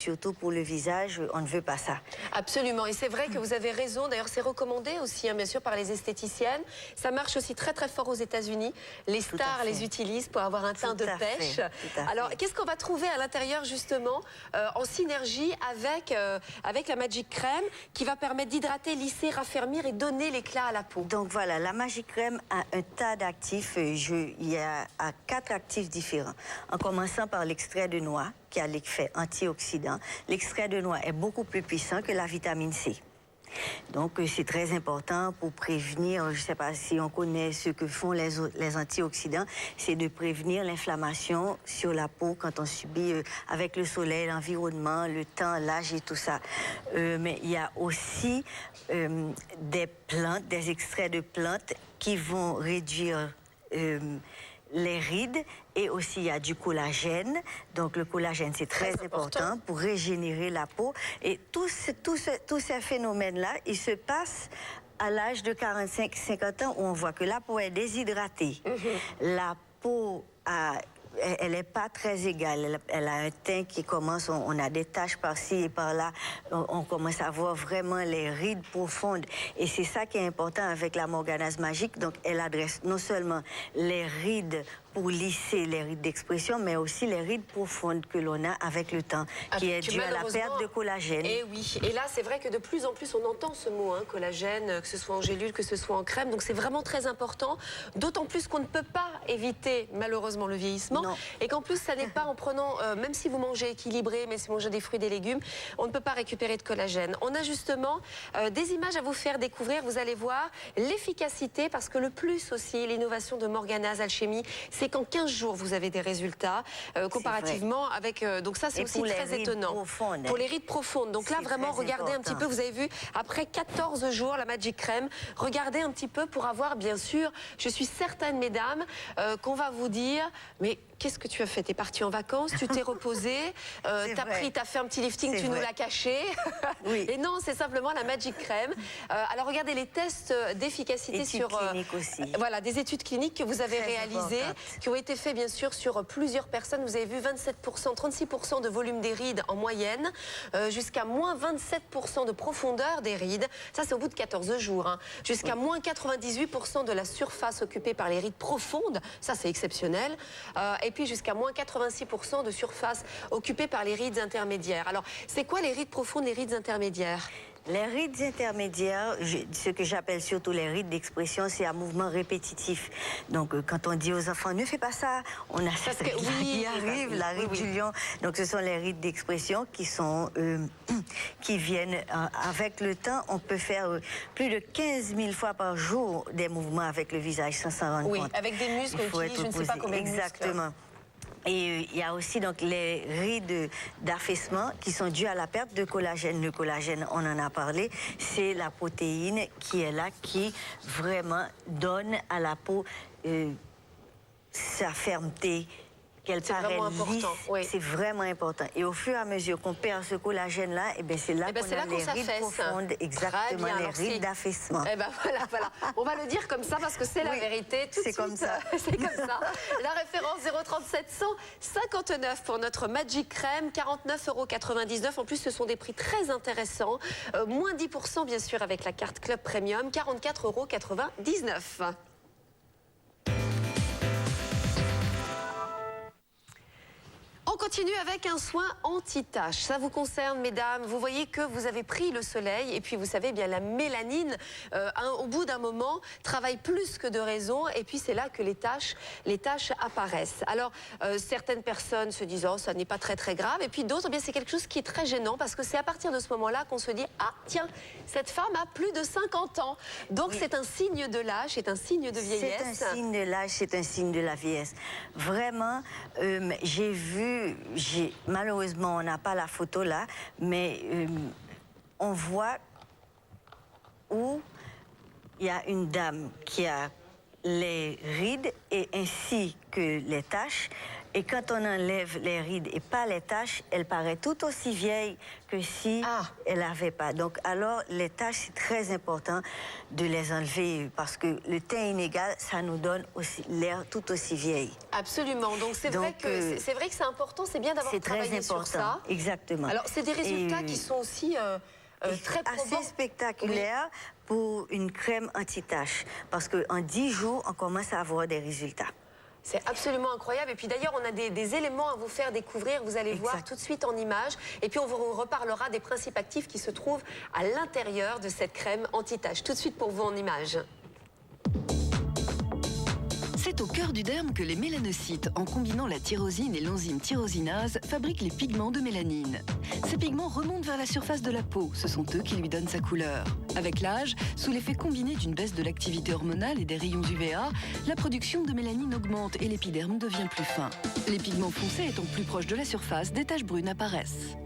Surtout pour le visage, on ne veut pas ça. Absolument, et c'est vrai que vous avez raison. D'ailleurs, c'est recommandé aussi, hein, bien sûr, par les esthéticiennes. Ça marche aussi très très fort aux États-Unis. Les stars les utilisent pour avoir un teint de pêche. Alors, qu'est-ce qu'on va trouver à l'intérieur, justement, en synergie avec la Magic Crème, qui va permettre d'hydrater, lisser, raffermir et donner l'éclat à la peau? Donc voilà, la Magic Crème a un tas d'actifs. Il y a 4 actifs différents. En commençant par l'extrait de noix, qui a l'effet antioxydant. L'extrait de noix est beaucoup plus puissant que la vitamine C. Donc, c'est très important pour prévenir, je ne sais pas si on connaît ce que font les antioxydants, c'est de prévenir l'inflammation sur la peau quand on subit avec le soleil, l'environnement, le temps, l'âge et tout ça. Mais il y a aussi des plantes, des extraits de plantes qui vont réduire les rides, et aussi il y a du collagène. Donc le collagène, c'est très important pour régénérer la peau. Et tous ces phénomènes-là, ils se passent à l'âge de 45-50 ans, où on voit que la peau est déshydratée. La peau elle n'est pas très égale. Elle a un teint qui commence, on a des taches par-ci et par-là. On commence à voir vraiment les rides profondes. Et c'est ça qui est important avec la Morganase Magique. Donc, elle adresse non seulement les rides pour lisser les rides d'expression, mais aussi les rides profondes que l'on a avec le temps, qui est due à la perte de collagène. Et oui, et là, c'est vrai que de plus en plus, on entend ce mot, hein, collagène, que ce soit en gélule, que ce soit en crème. Donc, c'est vraiment très important, d'autant plus qu'on ne peut pas éviter, malheureusement, le vieillissement. Non. Et qu'en plus, ça n'est pas en prenant, même si vous mangez équilibré, mais si vous mangez des fruits et des légumes, on ne peut pas récupérer de collagène. On a justement des images à vous faire découvrir. Vous allez voir l'efficacité, parce que le plus aussi, l'innovation de Morganase Alchimie, c'est qu'en 15 jours, vous avez des résultats comparativement avec... donc ça, c'est aussi très étonnant. Profondes. Pour les rides profondes. Donc là, vraiment, regardez un petit peu, vous avez vu, après 14 jours, la Magic Crème, regardez un petit peu pour avoir, bien sûr, je suis certaine, mesdames, qu'on va vous dire, mais qu'est-ce que tu as fait? T'es parti en vacances, tu t'es reposé, t'as fait un petit lifting, tu nous l'as caché. Oui. Et non, c'est simplement la Magic Crème. Alors regardez les tests d'efficacité sur... cliniques aussi. Voilà, des études cliniques que vous avez réalisées, qui ont été faites bien sûr sur plusieurs personnes. Vous avez vu 27%, 36% de volume des rides en moyenne, jusqu'à moins 27% de profondeur des rides. Ça, c'est au bout de 14 jours. Hein. Jusqu'à moins 98% de la surface occupée par les rides profondes. Ça, c'est exceptionnel. Et puis jusqu'à moins 86% de surface occupée par les rides intermédiaires. Alors, c'est quoi les rides profondes, les rides intermédiaires? Les rides intermédiaires, ce que j'appelle surtout les rides d'expression, c'est un mouvement répétitif. Donc, quand on dit aux enfants, ne fais pas ça, on a ça qui arrive, la ride du lion. Donc, ce sont les rides d'expression qui viennent avec le temps. On peut faire plus de 15 000 fois par jour des mouvements avec le visage sans s'en rendre compte. Oui, avec des muscles qui utilisent, je ne sais pas combien de muscles. Exactement. Et il y a aussi donc les rides d'affaissement qui sont dues à la perte de collagène. Le collagène, on en a parlé, c'est la protéine qui est là, qui vraiment donne à la peau sa fermeté, qu'elle paraît lisse. Oui. C'est vraiment important. Et au fur et à mesure qu'on perd ce collagène-là, et c'est là qu'on a les rides profondes, exactement, les rides d'affaissement. Et voilà. On va le dire comme ça parce que c'est la vérité. C'est comme ça. C'est comme ça. La référence 037 159 pour notre Magic Crème, 49,99 €. En plus, ce sont des prix très intéressants. Moins 10% bien sûr avec la carte Club Premium, 44,99 €. On continue avec un soin anti-tache. Ça vous concerne, mesdames. Vous voyez que vous avez pris le soleil et puis vous savez bien la mélanine, au bout d'un moment, travaille plus que de raison. Et puis c'est là que les taches apparaissent. Alors certaines personnes se disent oh ça n'est pas très très grave. Et puis d'autres, eh bien c'est quelque chose qui est très gênant parce que c'est à partir de ce moment-là qu'on se dit ah tiens cette femme a plus de 50 ans. Donc c'est un signe de l'âge, c'est un signe de vieillesse. C'est un signe de l'âge, c'est un signe de la vieillesse. Vraiment, j'ai vu. Malheureusement, on n'a pas la photo là, mais on voit où il y a une dame qui a les rides et ainsi que les taches Et quand on enlève les rides et pas les taches, elle paraît tout aussi vieille que si elle n'avait pas. Donc alors, les taches, c'est très important de les enlever parce que le teint inégal, ça nous donne aussi l'air tout aussi vieille. Absolument. Donc c'est vrai que c'est important, c'est bien d'avoir travaillé sur ça. C'est très important, exactement. Alors c'est des résultats qui sont aussi très probants. Assez spectaculaires pour une crème anti-tache parce qu'en 10 jours, on commence à avoir des résultats. C'est absolument incroyable. Et puis d'ailleurs, on a des éléments à vous faire découvrir. Vous allez voir tout de suite en images. Et puis on vous reparlera des principes actifs qui se trouvent à l'intérieur de cette crème anti-tache. Tout de suite pour vous en images. C'est au cœur du derme que les mélanocytes, en combinant la tyrosine et l'enzyme tyrosinase, fabriquent les pigments de mélanine. Ces pigments remontent vers la surface de la peau, ce sont eux qui lui donnent sa couleur. Avec l'âge, sous l'effet combiné d'une baisse de l'activité hormonale et des rayons UVA, la production de mélanine augmente et l'épiderme devient plus fin. Les pigments foncés étant plus proches de la surface, des taches brunes apparaissent.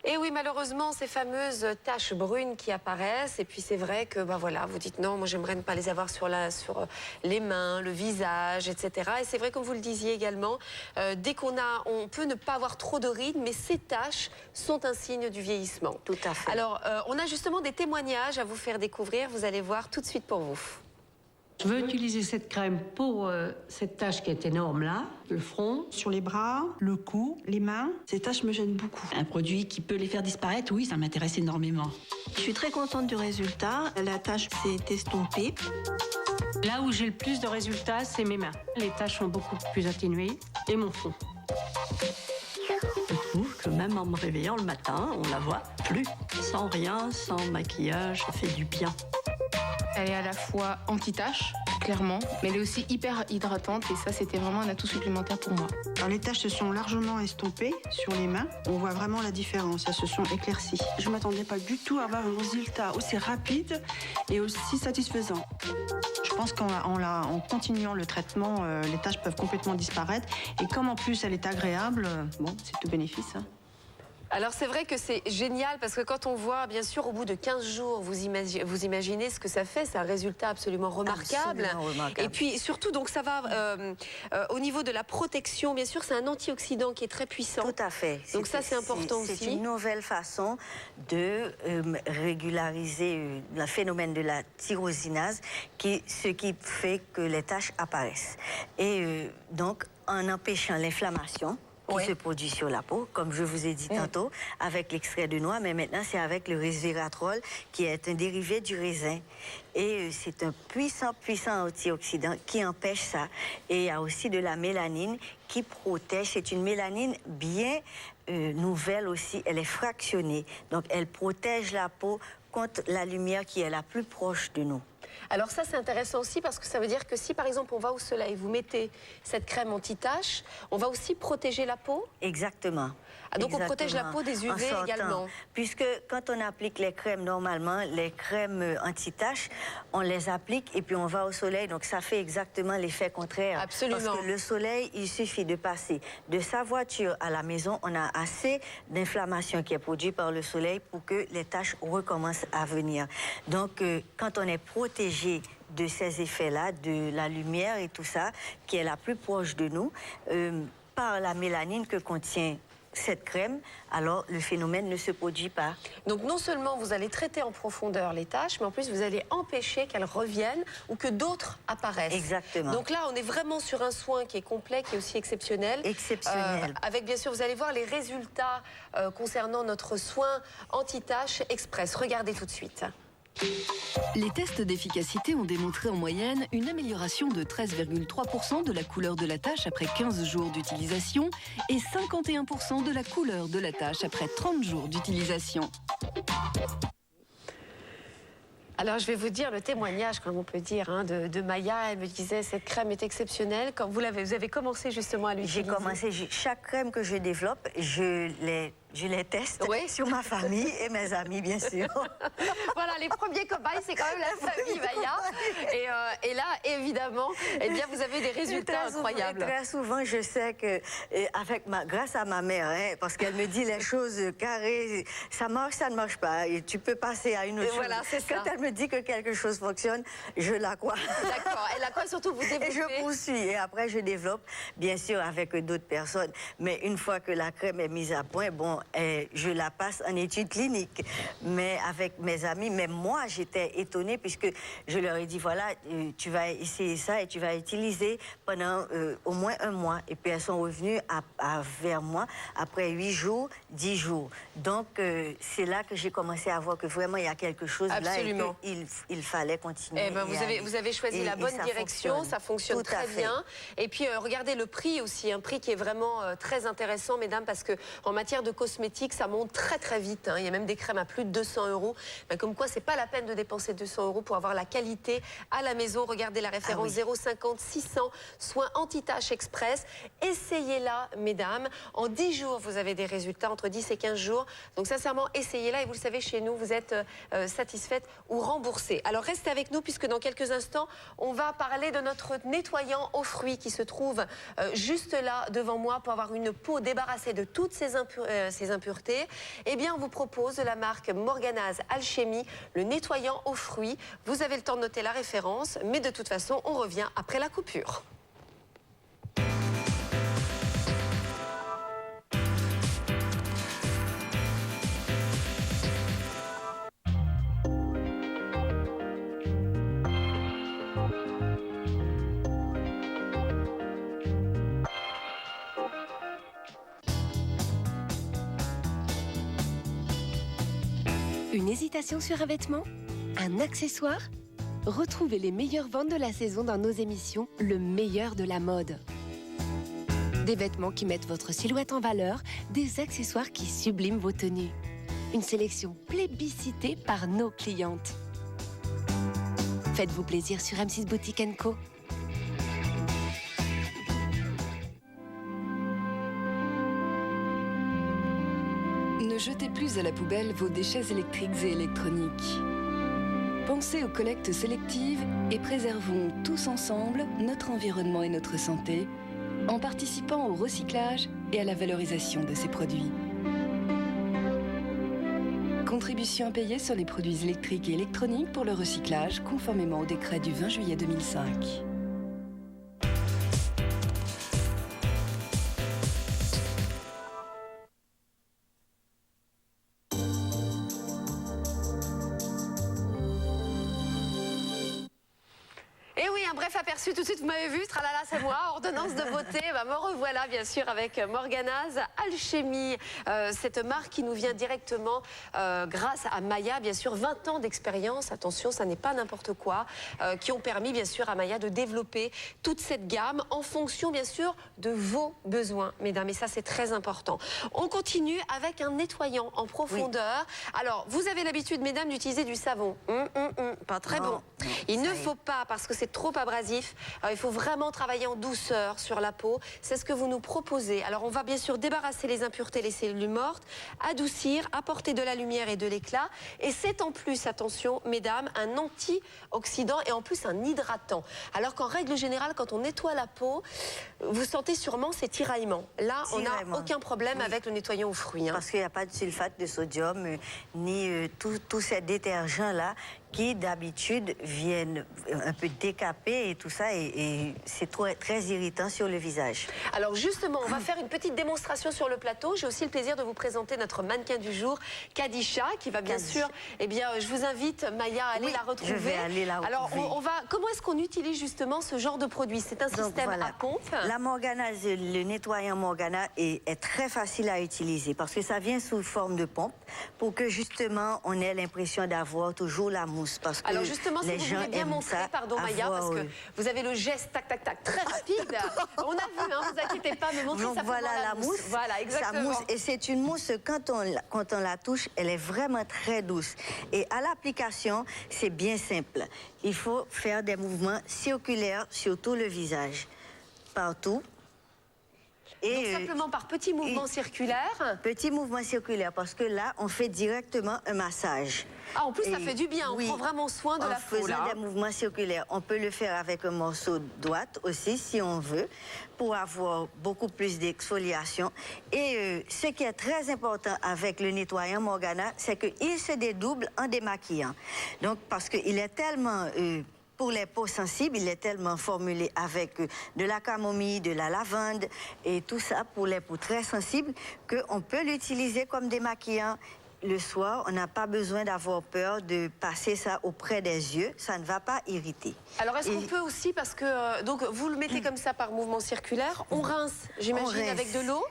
Et oui, malheureusement, ces fameuses taches brunes qui apparaissent. Et puis c'est vrai que, voilà, vous dites non, moi j'aimerais ne pas les avoir sur les mains, le visage, etc. Et c'est vrai, comme vous le disiez également, dès on peut ne pas avoir trop de rides, mais ces taches sont un signe du vieillissement. Tout à fait. Alors, on a justement des témoignages à vous faire découvrir. Vous allez voir tout de suite pour vous. Je veux utiliser cette crème pour cette tache qui est énorme là, le front, sur les bras, le cou, les mains. Ces taches me gênent beaucoup. Un produit qui peut les faire disparaître, oui, ça m'intéresse énormément. Je suis très contente du résultat. La tache s'est estompée. Là où j'ai le plus de résultats, c'est mes mains. Les taches sont beaucoup plus atténuées et mon front. Je trouve que même en me réveillant le matin, on la voit plus. Sans rien, sans maquillage, ça fait du bien. Elle est à la fois anti-tache, clairement, mais elle est aussi hyper hydratante et ça, c'était vraiment un atout supplémentaire pour moi. Alors les taches se sont largement estompées sur les mains. On voit vraiment la différence, elles se sont éclaircies. Je ne m'attendais pas du tout à avoir un résultat aussi rapide et aussi satisfaisant. Je pense qu'en continuant le traitement, les taches peuvent complètement disparaître. Et comme en plus elle est agréable, c'est tout bénéfice. Hein. Alors c'est vrai que c'est génial parce que quand on voit, bien sûr, au bout de 15 jours, vous imaginez ce que ça fait, c'est un résultat absolument remarquable. Et puis surtout, donc ça va au niveau de la protection, bien sûr, c'est un antioxydant qui est très puissant. Tout à fait. Donc ça c'est important aussi. C'est une nouvelle façon de régulariser le phénomène de la tyrosinase, ce qui fait que les taches apparaissent. Et donc en empêchant l'inflammation qui se produit sur la peau, comme je vous ai dit tantôt, avec l'extrait de noix, mais maintenant c'est avec le resveratrol, qui est un dérivé du raisin. Et c'est un puissant antioxydant qui empêche ça. Et il y a aussi de la mélanine qui protège. C'est une mélanine bien nouvelle aussi, elle est fractionnée. Donc elle protège la peau contre la lumière qui est la plus proche de nous. Alors ça c'est intéressant aussi parce que ça veut dire que si par exemple on va au soleil, vous mettez cette crème anti-tache, on va aussi protéger la peau? Exactement. Donc on protège la peau des UV également. Puisque quand on applique les crèmes normalement, les crèmes anti-taches, on les applique et puis on va au soleil, donc ça fait exactement l'effet contraire. Absolument. Parce que le soleil, il suffit de passer de sa voiture à la maison, on a assez d'inflammation qui est produite par le soleil pour que les taches recommencent à venir. Donc quand on est protégé de ces effets-là, de la lumière et tout ça, qui est la plus proche de nous, par la mélanine que contient cette crème, alors le phénomène ne se produit pas. Donc non seulement vous allez traiter en profondeur les taches, mais en plus vous allez empêcher qu'elles reviennent ou que d'autres apparaissent. Exactement. Donc là, on est vraiment sur un soin qui est complet, qui est aussi exceptionnel. Exceptionnel. Avec bien sûr, vous allez voir les résultats concernant notre soin anti-taches express. Regardez tout de suite. Les tests d'efficacité ont démontré en moyenne une amélioration de 13,3% de la couleur de la tache après 15 jours d'utilisation et 51% de la couleur de la tache après 30 jours d'utilisation. Alors je vais vous dire le témoignage, comme on peut dire, de Maya. Elle me disait cette crème est exceptionnelle. Quand vous avez commencé justement à l'utiliser. J'ai commencé, chaque crème que je développe, je les Je les teste Oui. sur ma famille et mes amis, bien sûr. Voilà, les premiers cobayes, c'est quand même la famille Maya. Et là, évidemment, eh bien, vous avez des résultats incroyables. Très souvent, je sais que, grâce à ma mère, hein, parce qu'elle me dit les choses carrées, ça marche, ça ne marche pas. Et tu peux passer à une autre chose. Voilà, c'est ça. Quand elle me dit que quelque chose fonctionne, je la crois. D'accord, elle la croit, surtout vous développez. Et je poursuis. Et après, je développe, bien sûr, avec d'autres personnes. Mais une fois que la crème est mise à point, bon, je la passe en études cliniques. Mais avec mes amis, même moi, j'étais étonnée puisque je leur ai dit, voilà, tu vas essayer ça et tu vas utiliser pendant au moins 1 mois. Et puis elles sont revenues vers moi après 8 jours, 10 jours. Donc, c'est là que j'ai commencé à voir que vraiment, il y a quelque chose Absolument. là et qu'il fallait continuer. Eh ben, vous avez choisi la bonne direction, ça fonctionne très bien. Et puis, regardez le prix aussi, un prix qui est vraiment très intéressant, mesdames, parce qu'en matière de cosmétiques, ça monte très très vite. Hein. Il y a même des crèmes à plus de 200 €. Ben, comme quoi, c'est pas la peine de dépenser 200 € pour avoir la qualité à la maison. Regardez la référence 050 600, soins anti-taches express. Essayez-la, mesdames. En 10 jours, vous avez des résultats, entre 10 et 15 jours. Donc, sincèrement, essayez-la. Et vous le savez, chez nous, vous êtes satisfaite ou remboursée. Alors, restez avec nous, puisque dans quelques instants, on va parler de notre nettoyant aux fruits qui se trouve juste là, devant moi, pour avoir une peau débarrassée de toutes ces impuretés. Eh bien, on vous propose de la marque Morganase Alchimie, le nettoyant aux fruits. Vous avez le temps de noter la référence, mais de toute façon, on revient après la coupure. Une hésitation sur un vêtement? Un accessoire? Retrouvez les meilleures ventes de la saison dans nos émissions Le meilleur de la mode. Des vêtements qui mettent votre silhouette en valeur, des accessoires qui subliment vos tenues. Une sélection plébiscitée par nos clientes. Faites-vous plaisir sur M6 Boutique & Co. Ne jetez plus à la poubelle vos déchets électriques et électroniques. Pensez aux collectes sélectives et préservons tous ensemble notre environnement et notre santé en participant au recyclage et à la valorisation de ces produits. Contribution à payer sur les produits électriques et électroniques pour le recyclage conformément au décret du 20 juillet 2005. Bref aperçu, tout de suite vous m'avez vu, tralala c'est moi, ordonnance de beauté, bah, me revoilà bien sûr avec Morganase Alchimie, cette marque qui nous vient directement grâce à Maya, bien sûr 20 ans d'expérience, attention ça n'est pas n'importe quoi, qui ont permis bien sûr à Maya de développer toute cette gamme en fonction bien sûr de vos besoins, mesdames, et ça c'est très important. On continue avec un nettoyant en profondeur. Oui. Alors vous avez l'habitude mesdames d'utiliser du savon, pas très bon. Il ne faut pas, parce que c'est trop abrasif, il faut vraiment travailler en douceur sur la peau, c'est ce que vous nous proposez. Alors on va bien sûr débarrasser les impuretés, les cellules mortes, adoucir, apporter de la lumière et de l'éclat, et c'est en plus, attention mesdames, un antioxydant et en plus un hydratant. Alors qu'en règle générale, quand on nettoie la peau, vous sentez sûrement ces tiraillements. Là, on n'a aucun problème avec le nettoyant aux fruits. Parce qu'il n'y a pas de sulfate de sodium, ni tous ces détergents-là qui d'habitude viennent un peu décaper et tout ça, et c'est très irritant sur le visage. Alors justement, on va faire une petite démonstration sur le plateau. J'ai aussi le plaisir de vous présenter notre mannequin du jour, Kadisha, qui va bien sûr, eh bien, je vous invite, Maya, à aller la retrouver. Je vais aller la retrouver. Alors, comment est-ce qu'on utilise justement ce genre de produit? C'est un système à pompe. La Morganase, le nettoyant Morgana est très facile à utiliser parce que ça vient sous forme de pompe pour que justement on ait l'impression d'avoir toujours la mousse. Parce que alors justement, si vous voulez bien montrer, pardon Maya, parce que vous avez le geste tac tac tac très rapide. On a vu, hein, vous inquiétez pas, mais montrez ça. Voilà la mousse. Voilà, exactement. Sa mousse, et c'est une mousse, quand on la touche, elle est vraiment très douce. Et à l'application, c'est bien simple. Il faut faire des mouvements circulaires sur tout le visage, partout. Donc simplement par petits mouvements circulaires. Petits mouvements circulaires, parce que là, on fait directement un massage. Ah, en plus, ça fait du bien. On prend vraiment soin de la peau. En faisant des mouvements circulaires, on peut le faire avec un morceau de doigte aussi, si on veut, pour avoir beaucoup plus d'exfoliation. Et ce qui est très important avec le nettoyant Morgana, c'est qu'il se dédouble en démaquillant. Donc, parce qu'il est tellement... pour les peaux sensibles, il est tellement formulé avec de la camomille, de la lavande et tout ça pour les peaux très sensibles qu'on peut l'utiliser comme démaquillant. Le soir, on n'a pas besoin d'avoir peur de passer ça auprès des yeux. Ça ne va pas irriter. Alors, est-ce qu'on peut aussi, parce que donc vous le mettez comme ça par mouvement circulaire, on rince, j'imagine, avec de l'eau?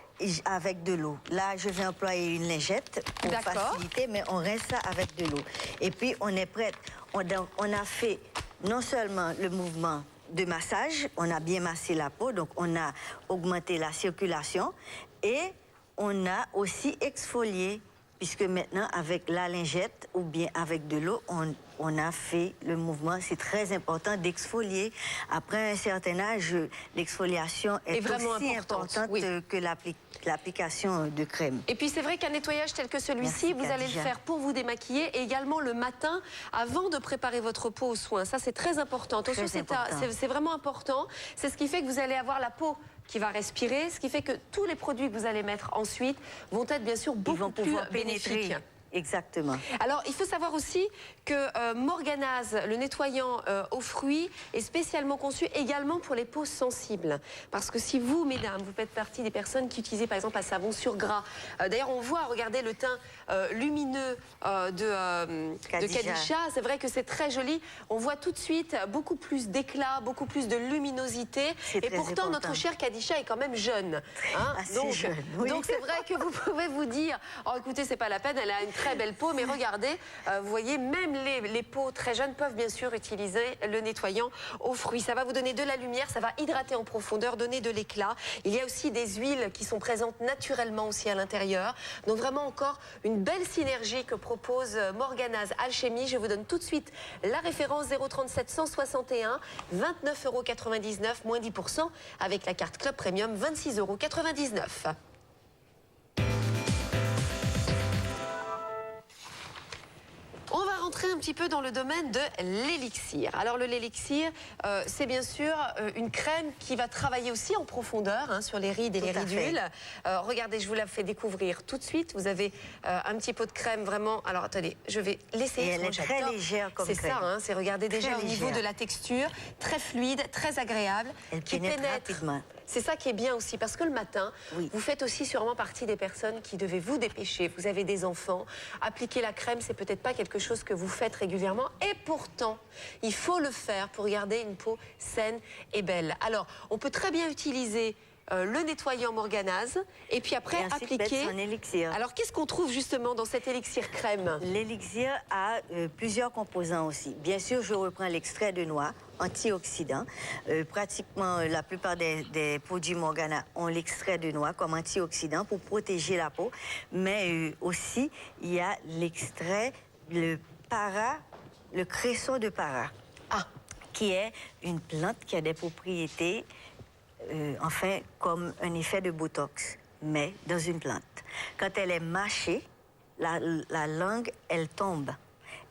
Avec de l'eau. Là, je vais employer une lingette pour faciliter, mais on rince ça avec de l'eau. Et puis, on est prête. On a fait non seulement le mouvement de massage, on a bien massé la peau, donc on a augmenté la circulation et on a aussi exfolié. Puisque maintenant, avec la lingette ou bien avec de l'eau, on a fait le mouvement. C'est très important d'exfolier. Après un certain âge, l'exfoliation est vraiment aussi importante que l'application de crème. Et puis, c'est vrai qu'un nettoyage tel que celui-ci, vous allez le faire pour vous démaquiller et également le matin avant de préparer votre peau aux soins. Ça, c'est très important. Attention, c'est vraiment important. C'est ce qui fait que vous allez avoir la peau qui va respirer, ce qui fait que tous les produits que vous allez mettre ensuite vont être bien sûr beaucoup plus bénéfiques. Exactement. Alors, il faut savoir aussi que Morganase, le nettoyant aux fruits, est spécialement conçu également pour les peaux sensibles. Parce que si vous, mesdames, vous faites partie des personnes qui utilisent par exemple un savon sur gras, d'ailleurs on voit, regardez le teint lumineux de Kadisha, c'est vrai que c'est très joli, on voit tout de suite beaucoup plus d'éclat, beaucoup plus de luminosité, et pourtant notre chère Kadisha est quand même jeune. Hein, donc c'est vrai que vous pouvez vous dire, oh écoutez, c'est pas la peine, elle a une très belle peau, mais regardez, vous voyez, même les peaux très jeunes peuvent bien sûr utiliser le nettoyant aux fruits. Ça va vous donner de la lumière, ça va hydrater en profondeur, donner de l'éclat. Il y a aussi des huiles qui sont présentes naturellement aussi à l'intérieur. Donc vraiment encore une belle synergie que propose Morganase Alchimie. Je vous donne tout de suite la référence 037 161 29,99 €, moins 10% avec la carte Club Premium 26,99 €. On va rentrer un petit peu dans le domaine de l'élixir. Alors l'élixir, c'est bien sûr une crème qui va travailler aussi en profondeur sur les rides et les ridules. Regardez, je vous la fais découvrir tout de suite. Vous avez un petit pot de crème vraiment... Alors attendez, je vais l'essayer. Elle est très légère comme crème. C'est ça, c'est regardez déjà au niveau de la texture, très fluide, très agréable. Elle pénètre rapidement. C'est ça qui est bien aussi, parce que le matin, vous faites aussi sûrement partie des personnes qui devaient vous dépêcher. Vous avez des enfants. Appliquer la crème, c'est peut-être pas quelque chose que vous faites régulièrement. Et pourtant, il faut le faire pour garder une peau saine et belle. Alors, on peut très bien utiliser le nettoyant Morganase et puis après appliquer son élixir. Alors qu'est-ce qu'on trouve justement dans cet élixir crème? L'élixir a plusieurs composants aussi. Bien sûr, je reprends l'extrait de noix, antioxydant. Pratiquement la plupart des produits Morgana ont l'extrait de noix comme antioxydant pour protéger la peau. Mais aussi, il y a l'extrait, le cresson de para, qui est une plante qui a des propriétés enfin, comme un effet de Botox, mais dans une plante. Quand elle est mâchée, la langue, elle tombe.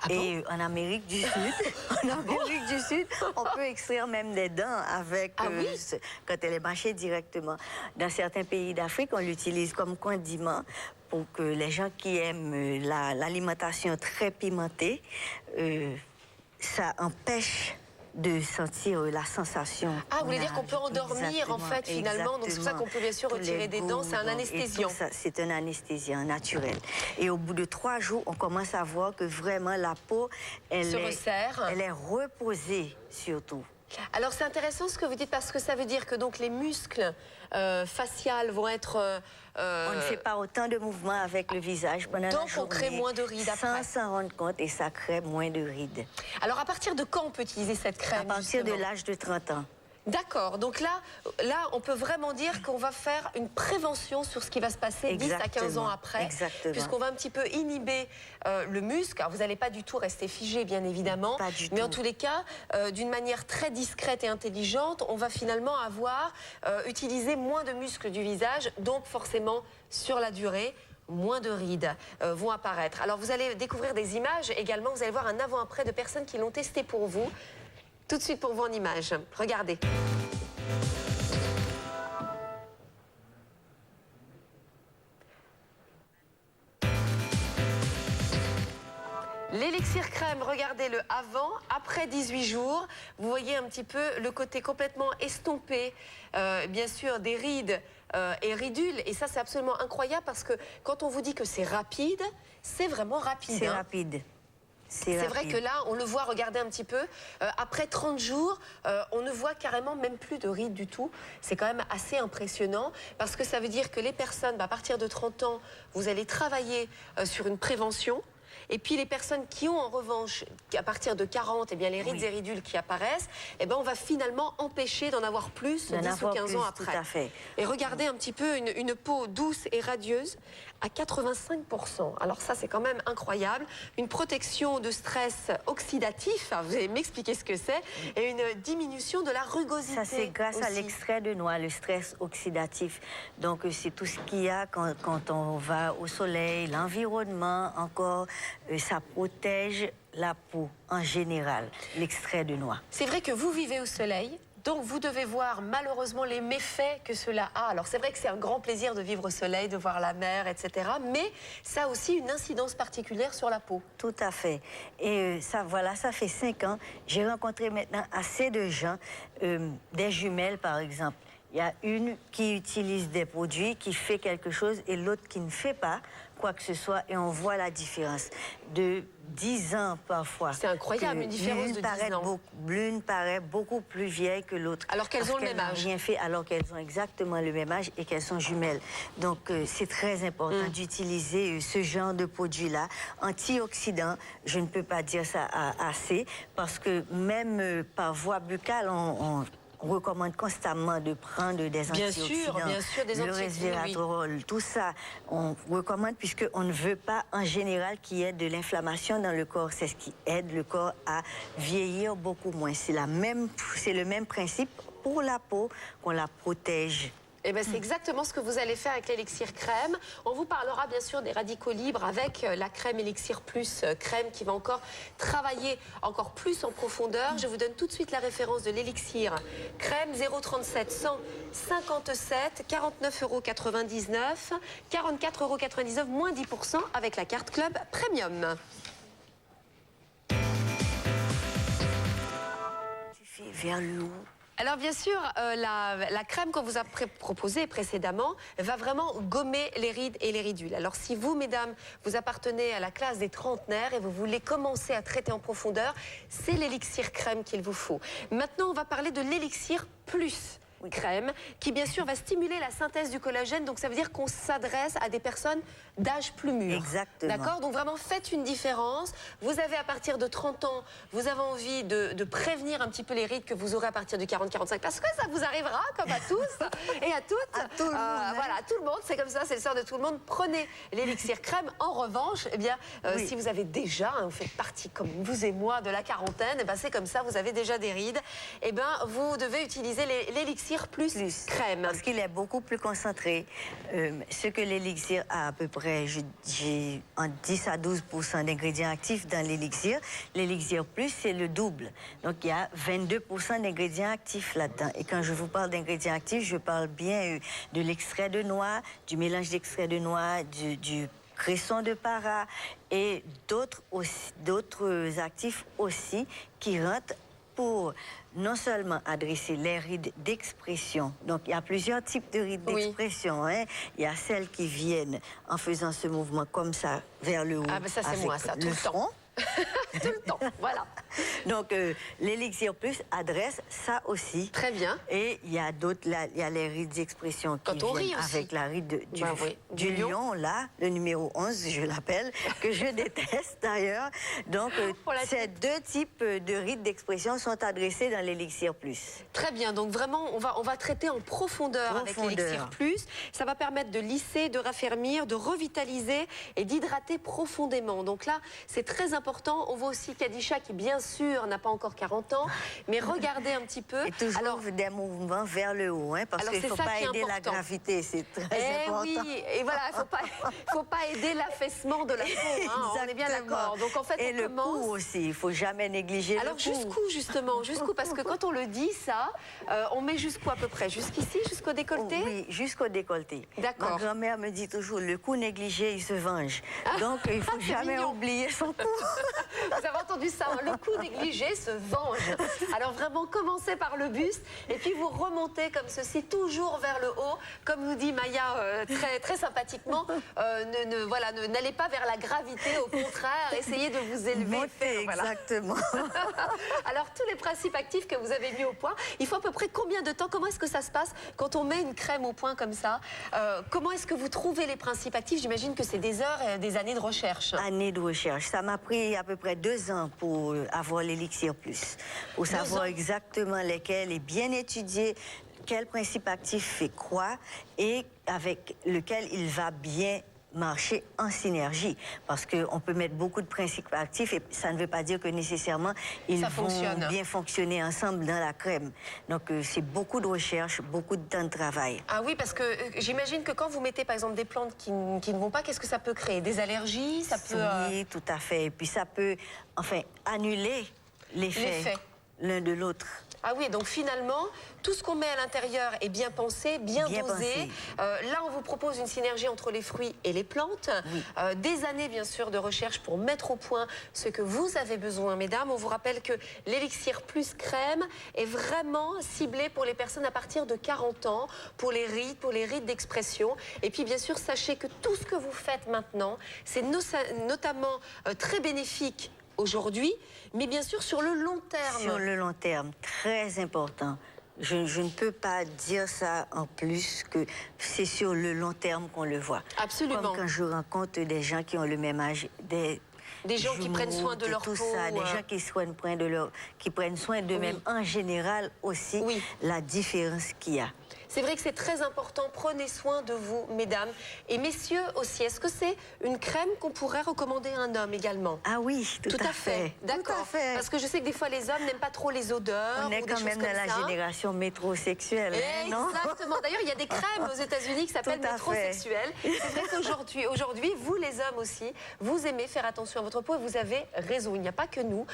Et en Amérique du Sud, on peut extraire même des dents avec quand elle est mâchée directement. Dans certains pays d'Afrique, on l'utilise comme condiment pour que les gens qui aiment l'alimentation très pimentée, ça empêche de sentir la sensation. Ah, vous voulez dire qu'on peut endormir en fait finalement, donc c'est pour ça qu'on peut bien sûr retirer des dents, c'est un anesthésiant. C'est un anesthésiant naturel. Et au bout de 3 jours, on commence à voir que vraiment la peau, elle est reposée surtout. Alors c'est intéressant ce que vous dites parce que ça veut dire que donc les muscles faciales vont être... On ne fait pas autant de mouvements avec le visage pendant la journée. Donc on crée moins de rides après. Sans s'en rendre compte et ça crée moins de rides. Alors à partir de quand on peut utiliser cette crème? À partir de l'âge de 30 ans. D'accord, donc là, on peut vraiment dire qu'on va faire une prévention sur ce qui va se passer 10 à 15 ans après, puisqu'on va un petit peu inhiber le muscle. Alors, vous n'allez pas du tout rester figé, bien évidemment, mais en tous les cas, d'une manière très discrète et intelligente, on va finalement avoir utilisé moins de muscles du visage, donc forcément, sur la durée, moins de rides vont apparaître. Alors, vous allez découvrir des images également, vous allez voir un avant-après de personnes qui l'ont testé pour vous. Tout de suite pour vous en images. Regardez. L'élixir crème, regardez le avant, après 18 jours. Vous voyez un petit peu le côté complètement estompé, bien sûr, des rides et ridules. Et ça, c'est absolument incroyable parce que quand on vous dit que c'est rapide, c'est vraiment rapide. C'est rapide. C'est vrai que là, on le voit, regardez un petit peu, après 30 jours, on ne voit carrément même plus de rides du tout. C'est quand même assez impressionnant parce que ça veut dire que les personnes, à partir de 30 ans, vous allez travailler sur une prévention. Et puis les personnes qui ont en revanche, à partir de 40, eh bien, les rides et ridules qui apparaissent, eh bien, on va finalement empêcher d'en avoir plus 10 ou 15 ans après. Tout à fait. Et regardez un petit peu une peau douce et radieuse à 85%. Alors ça, c'est quand même incroyable. Une protection de stress oxydatif, vous allez m'expliquer ce que c'est, et une diminution de la rugosité. Ça, c'est grâce à l'extrait de noix, le stress oxydatif. Donc, c'est tout ce qu'il y a quand on va au soleil, l'environnement, encore, ça protège la peau en général, l'extrait de noix. C'est vrai que vous vivez au soleil, donc vous devez voir malheureusement les méfaits que cela a. Alors c'est vrai que c'est un grand plaisir de vivre au soleil, de voir la mer, etc. Mais ça a aussi une incidence particulière sur la peau. Tout à fait. Et ça, voilà, ça fait 5 ans. J'ai rencontré maintenant assez de gens, des jumelles par exemple. Il y a une qui utilise des produits, qui fait quelque chose, et l'autre qui ne fait pas quoi que ce soit, et on voit la différence de 10 ans parfois. C'est incroyable, une différence de 10 ans. L'une paraît beaucoup plus vieille que l'autre. Alors qu'elles ont le même âge. Rien fait, alors qu'elles ont exactement le même âge et qu'elles sont jumelles. Donc c'est très important d'utiliser ce genre de produit-là. Antioxydants, je ne peux pas dire ça assez, parce que même par voie buccale, on recommande constamment de prendre des antioxydants. Bien sûr, des antioxydants. Le resveratrol, tout ça, on recommande puisqu'on ne veut pas en général qu'il y ait de l'inflammation dans le corps. C'est ce qui aide le corps à vieillir beaucoup moins. C'est le même principe pour la peau, qu'on la protège. Eh bien, c'est exactement ce que vous allez faire avec l'élixir crème. On vous parlera bien sûr des radicaux libres avec la crème élixir plus crème qui va encore travailler encore plus en profondeur. Je vous donne tout de suite la référence de l'élixir crème 037 157 49,99 €, 44,99 €, moins 10% avec la carte Club Premium. Vers le haut. Alors bien sûr, la crème qu'on vous a proposée précédemment va vraiment gommer les rides et les ridules. Alors si vous, mesdames, vous appartenez à la classe des trentenaires et vous voulez commencer à traiter en profondeur, c'est l'élixir crème qu'il vous faut. Maintenant, on va parler de l'élixir plus crème, qui bien sûr va stimuler la synthèse du collagène. Donc ça veut dire qu'on s'adresse à des personnes d'âge plus mûr. Exactement. D'accord? Donc vraiment faites une différence. Vous avez à partir de 30 ans, vous avez envie de prévenir un petit peu les rides que vous aurez à partir de 40-45, parce que ça vous arrivera comme à tous et à toutes. À tout le monde. Voilà, à tout le monde, c'est comme ça, c'est le sort de tout le monde. Prenez l'élixir crème. En revanche, eh bien, si vous avez déjà, vous faites partie comme vous et moi de la quarantaine, eh ben, c'est comme ça, vous avez déjà des rides, eh ben, vous devez utiliser l'élixir plus crème. Parce qu'il est beaucoup plus concentré. Ce que l'élixir a à peu près, j'ai en 10 à 12% d'ingrédients actifs dans l'élixir. L'élixir plus, c'est le double. Donc, il y a 22% d'ingrédients actifs là-dedans. Et quand je vous parle d'ingrédients actifs, je parle bien de l'extrait de noix, du mélange d'extrait de noix, du cresson de para et d'autres actifs aussi qui rentrent pour non seulement adresser les rides d'expression. Donc, il y a plusieurs types de rides d'expression. Hein. Il y a celles qui viennent en faisant ce mouvement comme ça, vers le haut. Ah, ben ça, c'est moi, ça, tout le temps. Tout le temps, voilà. Donc, l'élixir plus adresse ça aussi. Très bien. Et il y a d'autres, là, il y a les rides d'expression qui Quand on rit viennent aussi. avec la ride du lion, là, le numéro 11, je l'appelle, que je déteste d'ailleurs. Donc, ces deux types de rides d'expression sont adressés dans l'élixir plus. Très bien, donc vraiment, on va traiter en profondeur avec l'élixir plus. Ça va permettre de lisser, de raffermir, de revitaliser et d'hydrater profondément. Donc là, c'est très important. On voit aussi Kadisha qui, bien sûr, n'a pas encore 40 ans, mais regardez un petit peu. Et toujours des mouvements vers le haut, hein, parce qu'il ne faut pas aider la gravité, c'est très important. Oui, et voilà, il ne faut pas aider l'affaissement de la peau, hein, on est bien d'accord. Donc en fait, et le cou aussi, il ne faut jamais négliger le cou. Alors jusqu'où justement, jusqu'où? Parce que quand on le dit ça, on met jusqu'où à peu près? Jusqu'ici, jusqu'au décolleté? Oui, jusqu'au décolleté. D'accord. Ma grand-mère me dit toujours, le cou négligé, il se venge. Donc il ne faut jamais oublier son cou. Vous avez entendu ça, hein, le cou négligé se venge. Alors vraiment, commencez par le buste et puis vous remontez comme ceci, toujours vers le haut. Comme nous dit Maya très, très sympathiquement, n'allez pas vers la gravité, au contraire, essayez de vous élever. Montez, exactement. Alors tous les principes actifs que vous avez mis au point, il faut à peu près combien de temps? Comment est-ce que ça se passe quand on met une crème au point comme ça? Comment est-ce que vous trouvez les principes actifs? J'imagine que c'est des heures et des années de recherche. Années de recherche. Ça m'a pris à peu près 2 ans pour avoir l'élixir plus. Pour savoir exactement lesquels et bien étudier quel principe actif fait quoi et avec lequel il va bien marcher en synergie. Parce qu'on peut mettre beaucoup de principes actifs et ça ne veut pas dire que nécessairement ils vont bien fonctionner ensemble dans la crème. Donc c'est beaucoup de recherche, beaucoup de temps de travail. Ah oui, parce que j'imagine que quand vous mettez par exemple des plantes qui ne vont pas, qu'est-ce que ça peut créer? Des allergies? Ça peut, Oui, tout à fait. Et puis ça peut, enfin, annuler l'effet l'un de l'autre. Ah oui, donc finalement, tout ce qu'on met à l'intérieur est bien pensé, bien dosé. Là, on vous propose une synergie entre les fruits et les plantes. Oui. Des années, bien sûr, de recherche pour mettre au point ce que vous avez besoin, mesdames. On vous rappelle que l'élixir plus crème est vraiment ciblé pour les personnes à partir de 40 ans, pour les rides d'expression. Et puis, bien sûr, sachez que tout ce que vous faites maintenant, c'est notamment très bénéfique aujourd'hui, mais bien sûr sur le long terme. Sur le long terme, très important. Je ne peux pas dire ça en plus que c'est sur le long terme qu'on le voit. Absolument. Comme quand je rencontre des gens qui ont le même âge, des gens qui prennent soin de leur peau. Des gens qui prennent soin d'eux-mêmes. En général aussi, la différence qu'il y a. C'est vrai que c'est très important. Prenez soin de vous, mesdames. Et messieurs aussi, est-ce que c'est une crème qu'on pourrait recommander à un homme également? Ah oui, tout à fait. D'accord. Parce que je sais que des fois, les hommes n'aiment pas trop les odeurs. On est quand même dans la génération métrosexuelle. Exactement. D'ailleurs, il y a des crèmes aux États-Unis qui s'appellent métrosexuelles. C'est vrai qu'aujourd'hui, vous les hommes aussi, vous aimez faire attention à votre peau et vous avez raison. Il n'y a pas que nous,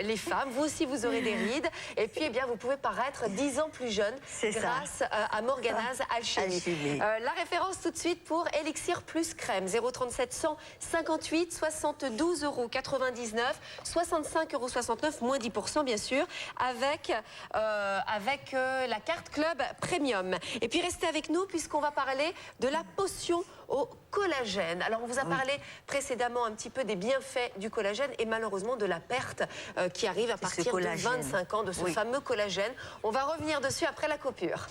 les femmes. Vous aussi, vous aurez des rides. Et puis, eh bien, vous pouvez paraître 10 ans plus jeune grâce à Morgana's Alchimie. La référence tout de suite pour Élixir plus crème. 037 158 72,99 €, 65,69 €, moins 10% bien sûr, avec la carte Club Premium. Et puis restez avec nous puisqu'on va parler de la potion au collagène. Alors on vous a parlé précédemment un petit peu des bienfaits du collagène et malheureusement de la perte qui arrive à partir de 25 ans de ce fameux collagène. On va revenir dessus après la coupure.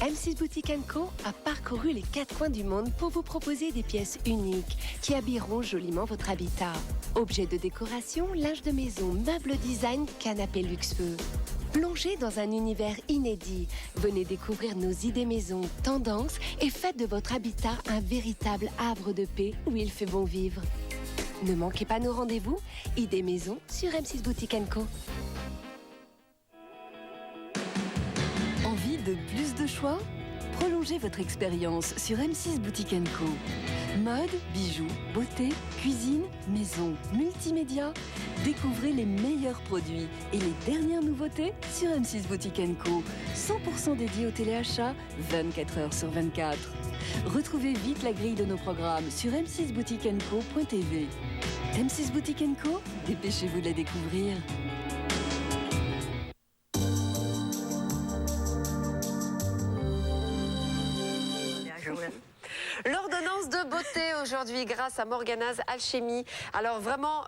M6 Boutique & Co a parcouru les 4 coins du monde pour vous proposer des pièces uniques qui habilleront joliment votre habitat. Objets de décoration, linge de maison, meubles design, canapés luxueux. Plongez dans un univers inédit. Venez découvrir nos idées maison, tendances et faites de votre habitat un véritable havre de paix où il fait bon vivre. Ne manquez pas nos rendez-vous, idées maison sur M6 Boutique & Co. Envie de plus de choix? Prolongez Prolongez votre expérience sur M6 Boutique & Co. Mode, bijoux, beauté, cuisine, maison, multimédia. Découvrez les meilleurs produits et les dernières nouveautés sur M6 Boutique & Co. 100% dédié au téléachat, 24 heures sur 24. Retrouvez vite la grille de nos programmes sur m6boutiqueandco.tv. M6 Boutique & Co, dépêchez-vous de la découvrir. L'ordonnance de beauté aujourd'hui grâce à Morgana's Alchimie. Alors vraiment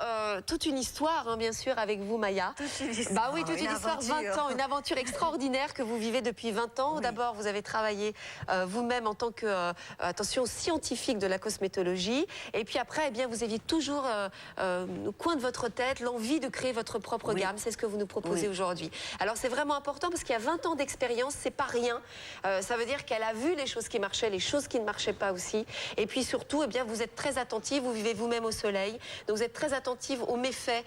toute une histoire hein, bien sûr avec vous Maya. Toute une histoire, bah oui, toute une histoire, 20 ans, une aventure extraordinaire que vous vivez depuis 20 ans. Oui. D'abord vous avez travaillé vous-même en tant que attention scientifique de la cosmétologie et puis après eh bien vous aviez toujours au coin de votre tête l'envie de créer votre propre gamme. C'est ce que vous nous proposez aujourd'hui. Alors c'est vraiment important parce qu'il y a 20 ans d'expérience, c'est pas rien. Ça veut dire qu'elle a vu les choses qui marchaient, les choses qui ne marchaient pas aussi. Et puis surtout, eh bien, vous êtes très attentive, vous vivez vous-même au soleil, donc vous êtes très attentive aux méfaits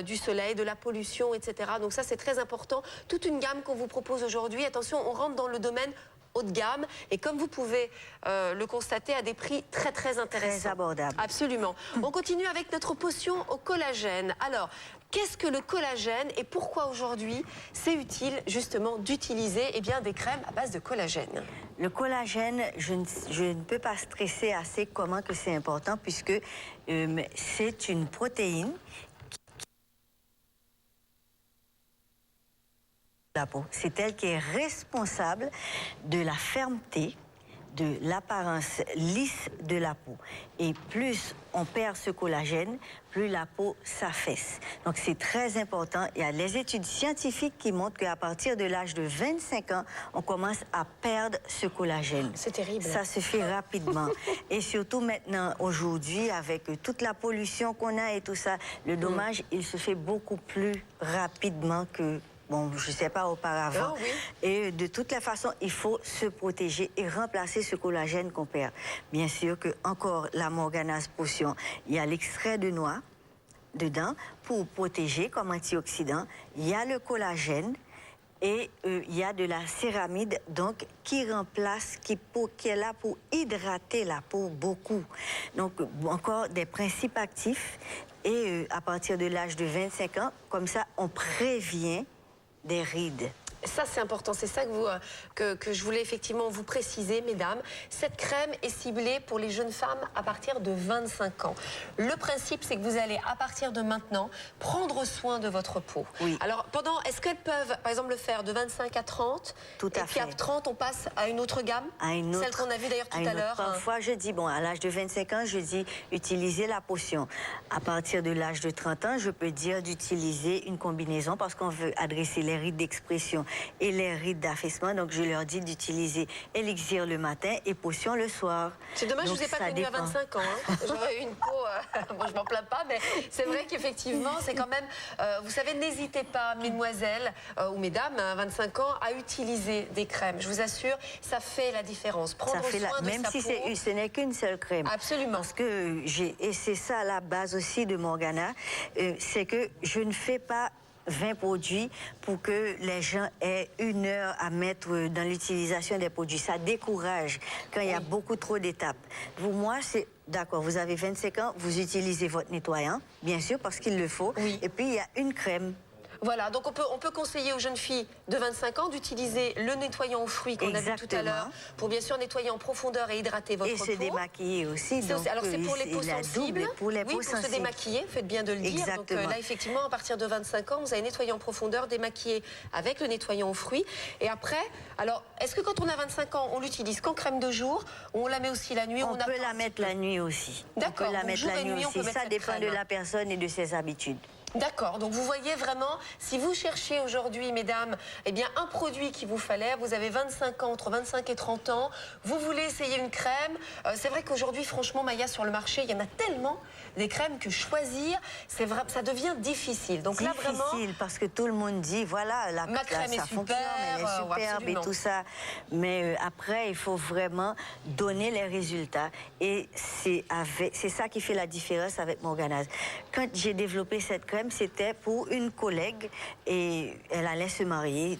du soleil, de la pollution, etc. Donc ça, c'est très important. Toute une gamme qu'on vous propose aujourd'hui. Attention, on rentre dans le domaine haut de gamme et comme vous pouvez le constater à des prix très très intéressants. Très abordables. Absolument. On continue avec notre potion au collagène. Alors, qu'est-ce que le collagène et pourquoi aujourd'hui c'est utile justement d'utiliser eh bien, des crèmes à base de collagène? Le collagène, je ne peux pas stresser assez comment que c'est important puisque c'est une protéine la peau. C'est elle qui est responsable de la fermeté, de l'apparence lisse de la peau. Et plus on perd ce collagène, plus la peau s'affaisse. Donc c'est très important. Il y a les études scientifiques qui montrent qu'à partir de l'âge de 25 ans, on commence à perdre ce collagène. C'est terrible. Ça se fait rapidement. Et surtout maintenant, aujourd'hui, avec toute la pollution qu'on a et tout ça, le dommage, il se fait beaucoup plus rapidement que... Bon, je ne sais pas auparavant. Oh, oui. Et de toutes les façons, il faut se protéger et remplacer ce collagène qu'on perd. Bien sûr que encore la Morgana's Potion, il y a l'extrait de noix dedans pour protéger comme antioxydant. Il y a le collagène et il y a de la céramide donc qui remplace, qui est là pour hydrater la peau beaucoup. Donc encore des principes actifs et à partir de l'âge de 25 ans, comme ça on prévient des rides. Ça, c'est important. C'est ça que je voulais effectivement vous préciser, mesdames. Cette crème est ciblée pour les jeunes femmes à partir de 25 ans. Le principe, c'est que vous allez, à partir de maintenant, prendre soin de votre peau. Oui. Alors, est-ce qu'elles peuvent, par exemple, le faire de 25 à 30? Tout à fait. Et puis à 30, on passe à une autre gamme? À une autre. Celle qu'on a vue d'ailleurs tout à l'heure. Parfois, je dis, bon, à l'âge de 25 ans, je dis, utilisez la potion. À partir de l'âge de 30 ans, je peux dire d'utiliser une combinaison parce qu'on veut adresser les rides d'expression et les rides d'affaissement. Donc, je leur dis d'utiliser élixir le matin et potion le soir. C'est dommage, je ne vous ai pas connue à 25 ans. Hein. J'aurais eu une peau... bon, je m'en plains pas, mais c'est vrai qu'effectivement, c'est quand même... vous savez, n'hésitez pas, mesdemoiselles ou mesdames, à 25 ans, à utiliser des crèmes. Je vous assure, ça fait la différence. Prendre soin de sa peau. Même si ce n'est qu'une seule crème. Absolument. Parce que et c'est ça la base aussi de Morgana, c'est que je ne fais pas 20 produits pour que les gens aient 1 heure à mettre dans l'utilisation des produits. Ça décourage quand il y a beaucoup trop d'étapes. Pour moi, c'est d'accord, vous avez 25 ans, vous utilisez votre nettoyant, bien sûr, parce qu'il le faut. Oui. Et puis, il y a une crème. Voilà, donc on peut conseiller aux jeunes filles de 25 ans d'utiliser le nettoyant aux fruits qu'on a vu tout à l'heure pour bien sûr nettoyer en profondeur et hydrater votre peau. Et se démaquiller aussi. Donc, alors c'est pour les peaux sensibles. Pour les peaux sensibles. Pour se démaquiller, faites bien de le dire. Exactement. Donc là effectivement à partir de 25 ans, vous allez nettoyer en profondeur, démaquiller avec le nettoyant aux fruits. Et après, alors est-ce que quand on a 25 ans, on l'utilise qu'en crème de jour ou on la met aussi la nuit? On peut la mettre la nuit aussi. D'accord. On peut la mettre la nuit aussi. Ça dépend de la personne et de ses habitudes. D'accord, donc vous voyez vraiment, si vous cherchez aujourd'hui, mesdames, eh bien un produit qu'il vous fallait, vous avez 25 ans, entre 25 et 30 ans, vous voulez essayer une crème, c'est vrai qu'aujourd'hui, franchement, Maya, sur le marché, il y en a tellement des crèmes que choisir, c'est vrai, ça devient difficile. Donc là, vraiment... Difficile, parce que tout le monde dit, voilà, ma crème est superbe, elle est superbe et tout ça. Mais après, il faut vraiment donner les résultats. Et c'est ça qui fait la différence avec Morgana's. Quand j'ai développé cette crème, c'était pour une collègue et elle allait se marier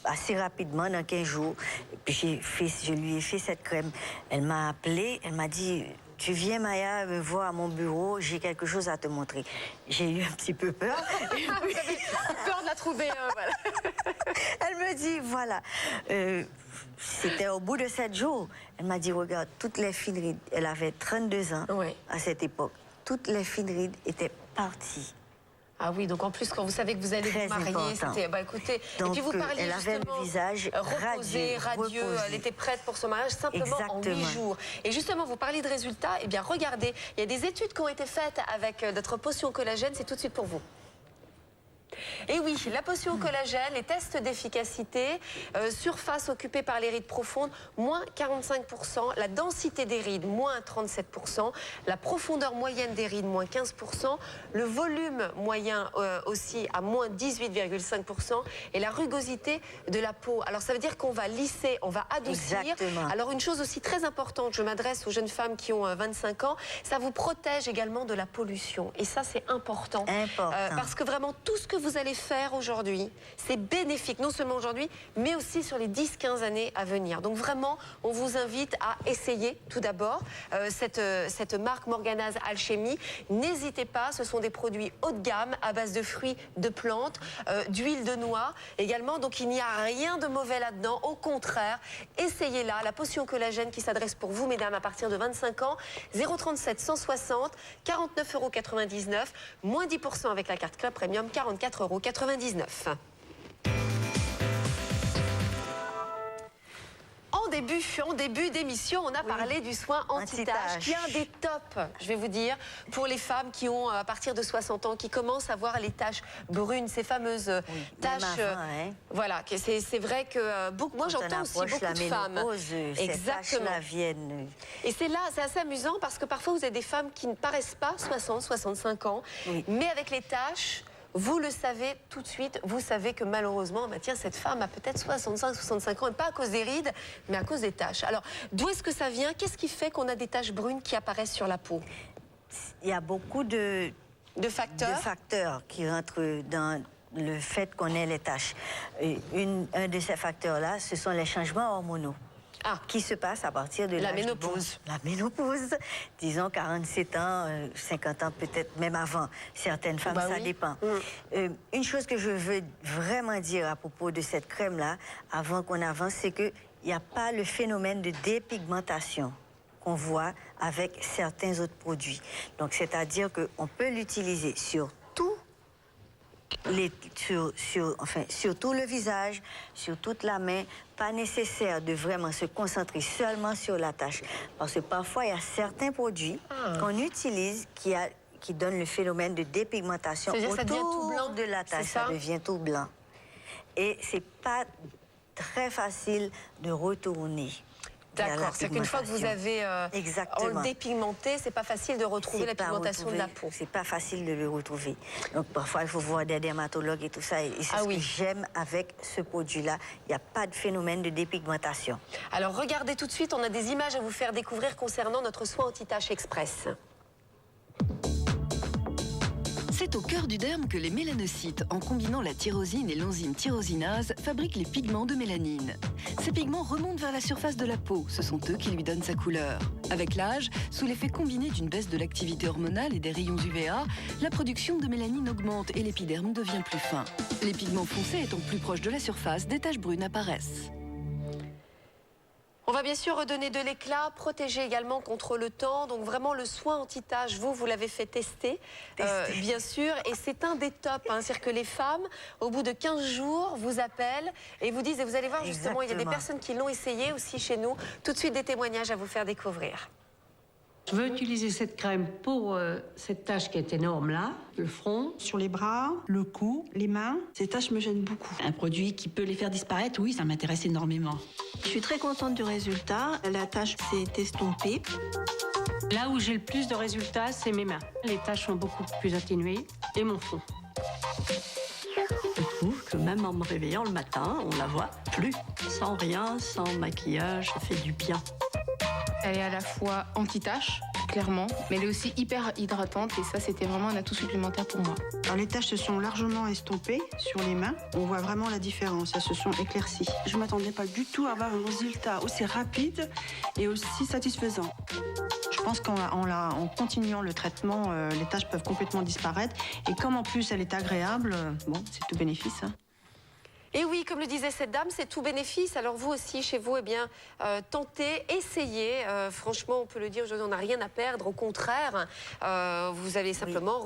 assez rapidement, dans 15 jours. Et puis je lui ai fait cette crème. Elle m'a appelée, elle m'a dit... Tu viens, Maya, me voir à mon bureau, j'ai quelque chose à te montrer. J'ai eu un petit peu peur. Vous avez peur de la trouver, voilà. Elle me dit, voilà, c'était au bout de 7 jours. Elle m'a dit, regarde, toutes les fines rides, elle avait 32 ans à cette époque, toutes les fines rides étaient parties. Ah oui, donc en plus, quand vous savez que vous allez vous marier, c'était... Bah écoutez, donc, et puis vous parliez elle avait justement... le visage reposé, radieux, elle était prête pour son mariage simplement en 8 jours. Et justement, vous parlez de résultats, eh bien regardez, il y a des études qui ont été faites avec notre potion collagène, c'est tout de suite pour vous. Et oui, la potion collagène, les tests d'efficacité, surface occupée par les rides profondes, moins 45%, la densité des rides, moins 37%, la profondeur moyenne des rides, moins 15%, le volume moyen aussi à moins 18,5% et la rugosité de la peau. Alors ça veut dire qu'on va lisser, on va adoucir. Exactement. Alors une chose aussi très importante, je m'adresse aux jeunes femmes qui ont 25 ans, ça vous protège également de la pollution. Et ça c'est important. Parce que vraiment tout ce que vous allez faire aujourd'hui, c'est bénéfique, non seulement aujourd'hui, mais aussi sur les 10-15 années à venir. Donc vraiment, on vous invite à essayer tout d'abord cette marque Morgana's Alchemy. N'hésitez pas, ce sont des produits haut de gamme à base de fruits, de plantes, d'huile de noix également. Donc il n'y a rien de mauvais là-dedans. Au contraire, essayez-la. La potion collagène qui s'adresse pour vous, mesdames, à partir de 25 ans. 037 160 49,99 €, moins 10% avec la carte Club Premium, 44,99 €. En début d'émission, on a parlé du soin anti-tache, qui est un des tops, je vais vous dire, pour les femmes qui ont, à partir de 60 ans, qui commencent à voir les taches brunes, ces fameuses taches. Voilà, c'est vrai que moi j'entends aussi beaucoup de femmes. Exactement. Et c'est là, c'est assez amusant parce que parfois vous avez des femmes qui ne paraissent pas 60, 65 ans, mais avec les taches. Vous le savez tout de suite, vous savez que malheureusement, bah tiens, cette femme a peut-être 65, 65 ans, et pas à cause des rides, mais à cause des taches. Alors, d'où est-ce que ça vient? Qu'est-ce qui fait qu'on a des taches brunes qui apparaissent sur la peau? Il y a beaucoup de facteurs qui rentrent dans le fait qu'on ait les taches. Un de ces facteurs-là, ce sont les changements hormonaux. Qui se passe à partir de la ménopause. La ménopause, disons 47 ans, 50 ans peut-être, même avant. Certaines femmes, ça dépend. Une chose que je veux vraiment dire à propos de cette crème-là, avant qu'on avance, c'est qu'il n'y a pas le phénomène de dépigmentation qu'on voit avec certains autres produits. Donc, c'est-à-dire qu'on peut l'utiliser sur tout sur tout le visage, sur toute la main. Pas nécessaire de vraiment se concentrer seulement sur la tache. Parce que parfois, il y a certains produits qu'on utilise qui donnent le phénomène de dépigmentation autour de la tache. Ça devient tout blanc. Et c'est pas très facile de retourner. D'accord, c'est qu'une fois que vous avez dépigmenté, c'est pas facile de retrouver la pigmentation de la peau. C'est pas facile de le retrouver. Donc parfois, il faut voir des dermatologues et tout ça. Et c'est ce que j'aime avec ce produit-là. Il n'y a pas de phénomène de dépigmentation. Alors regardez tout de suite, on a des images à vous faire découvrir concernant notre soin anti-tache express. C'est au cœur du derme que les mélanocytes, en combinant la tyrosine et l'enzyme tyrosinase, fabriquent les pigments de mélanine. Ces pigments remontent vers la surface de la peau, ce sont eux qui lui donnent sa couleur. Avec l'âge, sous l'effet combiné d'une baisse de l'activité hormonale et des rayons UVA, la production de mélanine augmente et l'épiderme devient plus fin. Les pigments foncés étant plus proches de la surface, des taches brunes apparaissent. On va bien sûr redonner de l'éclat, protéger également contre le temps. Donc vraiment le soin anti-tache, vous l'avez fait tester, bien sûr. Et c'est un des tops. C'est-à-dire que les femmes, au bout de 15 jours, vous appellent et vous disent, et vous allez voir justement, il y a des personnes qui l'ont essayé aussi chez nous. Tout de suite des témoignages à vous faire découvrir. Je veux utiliser cette crème pour cette tache qui est énorme là, le front. Sur les bras, le cou, les mains. Ces taches me gênent beaucoup. Un produit qui peut les faire disparaître, oui, ça m'intéresse énormément. Je suis très contente du résultat. La tache s'est estompée. Là où j'ai le plus de résultats, c'est mes mains. Les taches sont beaucoup plus atténuées et mon front. Je trouve que même en me réveillant le matin, on la voit plus. Sans rien, sans maquillage, ça fait du bien. Elle est à la fois anti-tache, clairement. Mais elle est aussi hyper hydratante et ça, c'était vraiment un atout supplémentaire pour moi. Alors, les taches se sont largement estompées sur les mains. On voit vraiment la différence, elles se sont éclaircies. Je ne m'attendais pas du tout à avoir un résultat aussi rapide et aussi satisfaisant. Je pense qu'en continuant le traitement, les taches peuvent complètement disparaître. Et comme en plus elle est agréable, bon, c'est tout bénéfice. Hein. Et oui, comme le disait cette dame, c'est tout bénéfice. Alors vous aussi, chez vous, eh bien, tentez, essayez. Franchement, on peut le dire, aujourd'hui, on n'a rien à perdre. Au contraire, vous allez simplement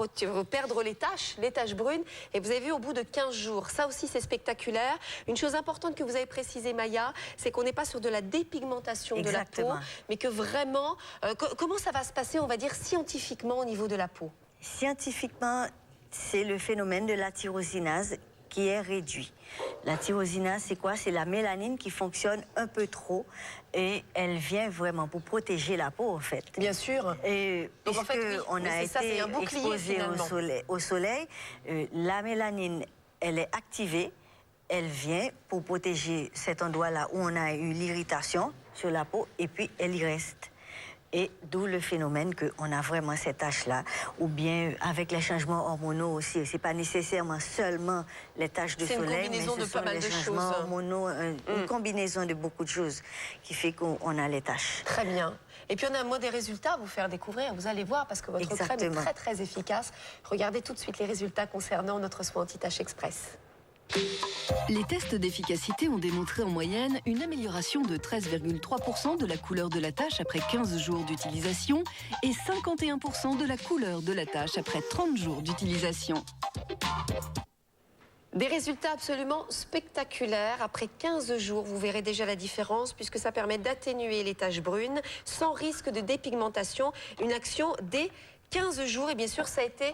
perdre les taches brunes. Et vous avez vu, au bout de 15 jours, ça aussi, c'est spectaculaire. Une chose importante que vous avez précisée, Maya, c'est qu'on n'est pas sur de la dépigmentation de la peau, mais que vraiment, comment ça va se passer, on va dire, scientifiquement au niveau de la peau? Scientifiquement, c'est le phénomène de la tyrosinase qui est réduit. La tyrosinase, c'est quoi? C'est la mélanine qui fonctionne un peu trop et elle vient vraiment pour protéger la peau, en fait. Bien sûr. Et donc, en fait, oui, on a été exposé au soleil, la mélanine, elle est activée, elle vient pour protéger cet endroit-là où on a eu l'irritation sur la peau et puis elle y reste. Et d'où le phénomène qu'on a vraiment cette tache-là. Ou bien avec les changements hormonaux aussi. C'est pas nécessairement seulement les taches de soleil, mais ce sont les changements hormonaux, une combinaison de beaucoup de choses qui fait qu'on a les taches. Très bien. Et puis on a un mot des résultats à vous faire découvrir. Vous allez voir parce que votre crème est très très efficace. Regardez tout de suite les résultats concernant notre soin anti-tache express. Les tests d'efficacité ont démontré en moyenne une amélioration de 13,3% de la couleur de la tache après 15 jours d'utilisation et 51% de la couleur de la tache après 30 jours d'utilisation. Des résultats absolument spectaculaires. Après 15 jours, vous verrez déjà la différence puisque ça permet d'atténuer les taches brunes sans risque de dépigmentation. Une action dès 15 jours et bien sûr ça a été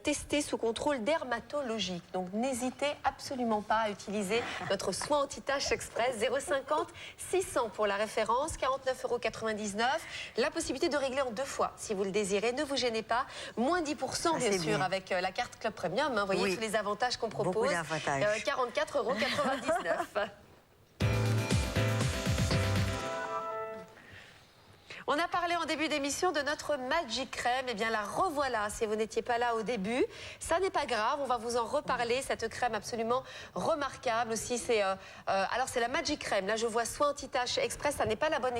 testé sous contrôle dermatologique. Donc n'hésitez absolument pas à utiliser notre soin anti-tache express 050 600 pour la référence, 49,99 €. La possibilité de régler en 2 fois si vous le désirez. Ne vous gênez pas. Moins 10% bien sûr avec la carte Club Premium. Hein, vous voyez tous les avantages qu'on propose. Beaucoup d'avantages. 44,99 €. On a parlé en début d'émission de notre Magic Crème. Eh bien, la revoilà, si vous n'étiez pas là au début. Ça n'est pas grave, on va vous en reparler. Cette crème absolument remarquable aussi. Alors, c'est la Magic Crème. Là, je vois soin anti-tache express. Ça n'est pas la bonne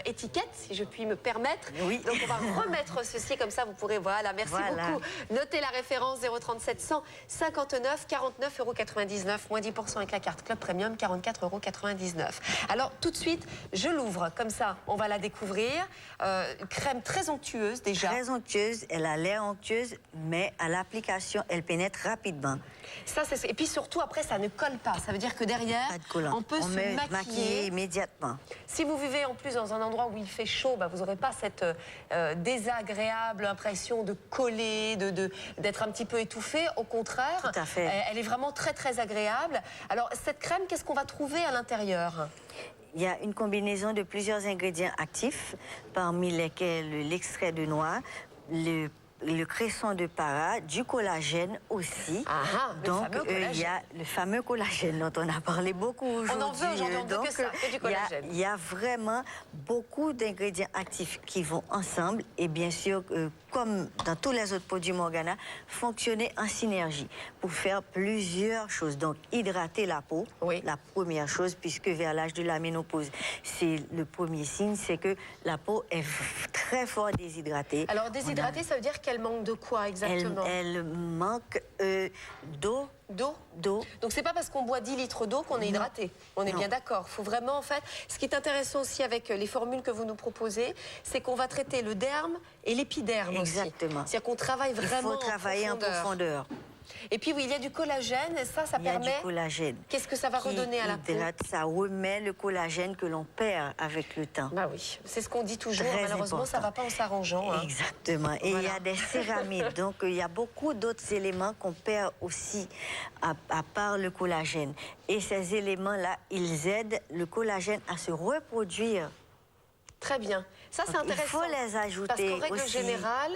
étiquette, si je puis me permettre. Oui. Donc, on va remettre ceci comme ça. Vous pourrez, voilà, merci beaucoup. Notez la référence 037 159 49,99 €. Moins 10% avec la carte Club Premium, 44,99 €. Alors, tout de suite, je l'ouvre. Comme ça, on va la découvrir. Crème très onctueuse déjà. Très onctueuse, elle a l'air onctueuse, mais à l'application, elle pénètre rapidement. Ça, et puis surtout, après, ça ne colle pas. Ça veut dire que derrière, on peut se maquiller immédiatement. Si vous vivez en plus dans un endroit où il fait chaud, vous n'aurez pas cette désagréable impression de coller, d'être un petit peu étouffé. Au contraire, tout à fait. Elle est vraiment très, très agréable. Alors, cette crème, qu'est-ce qu'on va trouver à l'intérieur ? Il y a une combinaison de plusieurs ingrédients actifs, parmi lesquels l'extrait de noix, le cresson de para, du collagène aussi. Donc, il y a le fameux collagène dont on a parlé beaucoup aujourd'hui. On en veut aujourd'hui, on veut que ça, que du collagène. Il y a vraiment beaucoup d'ingrédients actifs qui vont ensemble et bien sûr, comme dans tous les autres produits Morgana, fonctionner en synergie pour faire plusieurs choses. Donc, hydrater la peau, la première chose, puisque vers l'âge de la ménopause, c'est le premier signe, c'est que la peau est très fort déshydratée. Alors, déshydratée, ça veut dire qu'elle manque de quoi exactement? Elle manque d'eau. D'eau. Donc c'est pas parce qu'on boit 10 litres d'eau qu'on est hydraté. On est bien d'accord. Il faut vraiment, en fait, ce qui est intéressant aussi avec les formules que vous nous proposez, c'est qu'on va traiter le derme et l'épiderme aussi. Exactement. C'est-à-dire qu'on travaille vraiment en profondeur. Et puis oui, il y a du collagène et ça permet... Il y a du collagène. Qu'est-ce que ça va redonner à la peau? Ça remet le collagène que l'on perd avec le temps. Bah oui, c'est ce qu'on dit toujours. Très malheureusement, important. Ça ne va pas en s'arrangeant. Hein. Exactement. Et il y a des céramides. Donc, il y a beaucoup d'autres éléments qu'on perd aussi à part le collagène. Et ces éléments-là, ils aident le collagène à se reproduire. Très bien. Ça, c'est intéressant. Il faut les ajouter parce qu'en règle aussi. générale...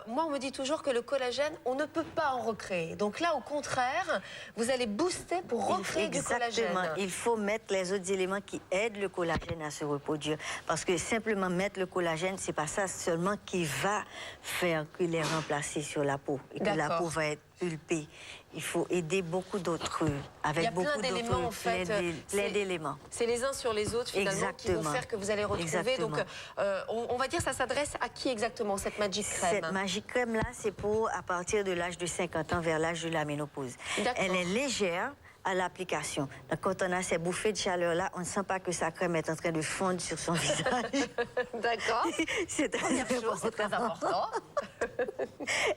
moi, on me dit toujours que le collagène, on ne peut pas en recréer. Donc là, au contraire, vous allez booster pour recréer du collagène. Exactement. Il faut mettre les autres éléments qui aident le collagène à se reproduire. Parce que simplement mettre le collagène, c'est pas ça seulement qui va faire qu'il est remplacé sur la peau et que la peau va être pulpée. Il faut aider beaucoup d'autres avec beaucoup d'autres. Il y a plein d'éléments en fait. Plein d'éléments. C'est les uns sur les autres finalement qui vont faire que vous allez retrouver. Exactement. Donc on va dire ça s'adresse à qui exactement cette Magic Crème? Cette Magic Crème là, c'est pour à partir de l'âge de 50 ans vers l'âge de la ménopause. Elle est légère à l'application. Quand on a ces bouffées de chaleur-là, on ne sent pas que sa crème est en train de fondre sur son visage. D'accord. C'est très important.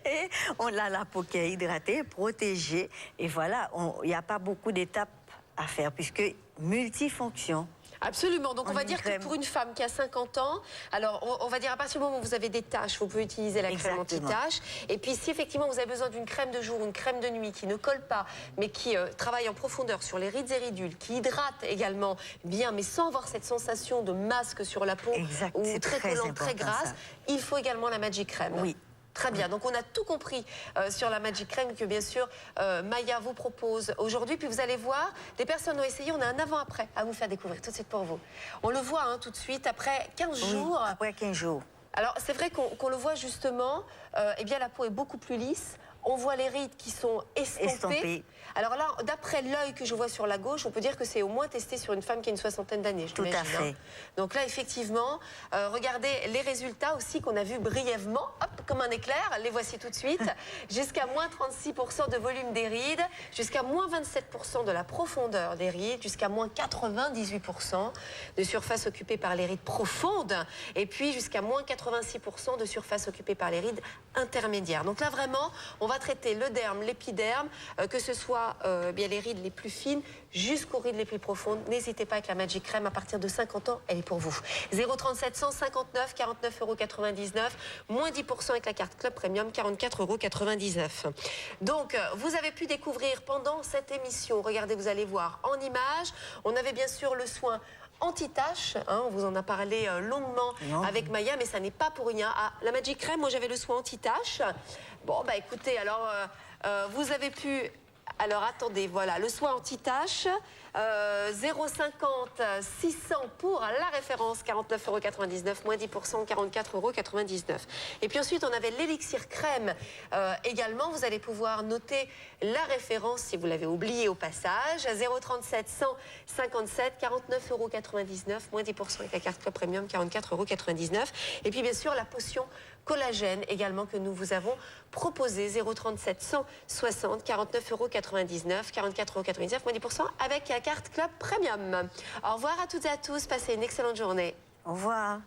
Et on a la peau qui est hydratée, protégée. Et voilà, il n'y a pas beaucoup d'étapes à faire puisque multifonction. Absolument. Donc on va dire que pour une femme qui a 50 ans, alors on va dire à partir du moment où vous avez des taches, vous pouvez utiliser la crème anti-taches. Et puis si effectivement vous avez besoin d'une crème de jour, une crème de nuit qui ne colle pas, mais qui travaille en profondeur sur les rides et ridules, qui hydrate également bien, mais sans avoir cette sensation de masque sur la peau ou très collante, très grasse, il faut également la Magic Crème. Oui. Très bien, donc on a tout compris sur la Magic Crème que bien sûr Maya vous propose aujourd'hui. Puis vous allez voir, des personnes ont essayé, on a un avant-après à vous faire découvrir tout de suite pour vous. On le voit tout de suite après 15 jours. Après 15 jours. Alors c'est vrai qu'on le voit justement, eh bien la peau est beaucoup plus lisse. On voit les rides qui sont estompées. Alors là, d'après l'œil que je vois sur la gauche, on peut dire que c'est au moins testé sur une femme qui a une soixantaine d'années. Tout à fait. Donc là, effectivement, regardez les résultats aussi qu'on a vus brièvement, hop, comme un éclair, les voici tout de suite. Jusqu'à moins 36% de volume des rides, jusqu'à moins 27% de la profondeur des rides, jusqu'à moins 98% de surface occupée par les rides profondes, et puis jusqu'à moins 86% de surface occupée par les rides intermédiaires. Donc là, vraiment, on va traiter le derme, l'épiderme, que ce soit bien les rides les plus fines jusqu'aux rides les plus profondes. N'hésitez pas avec la Magic Crème, à partir de 50 ans, elle est pour vous. 037 159 49,99 €, moins 10% avec la carte Club Premium, 44,99 €. Donc, vous avez pu découvrir pendant cette émission, regardez, vous allez voir en images, on avait bien sûr le soin anti-tache, on vous en a parlé longuement avec Maya, mais ça n'est pas pour rien. Ah, la Magic Crème, moi j'avais le soin anti-tache. Bon, bah écoutez, alors vous avez pu... Alors attendez, voilà, le soin anti-tache, 0,50 600 pour la référence, 49,99 €, moins 10%, 44,99 €. Et puis ensuite, on avait l'élixir crème également. Vous allez pouvoir noter la référence si vous l'avez oublié au passage. 037 157, 49,99 €, moins 10% avec la carte Club Premium, 44,99 €. Et puis bien sûr, la potion collagène également que nous vous avons proposé, 037 160, 49,99 €, 44,99 €, moins 10% avec la carte Club Premium. Au revoir à toutes et à tous, passez une excellente journée. Au revoir.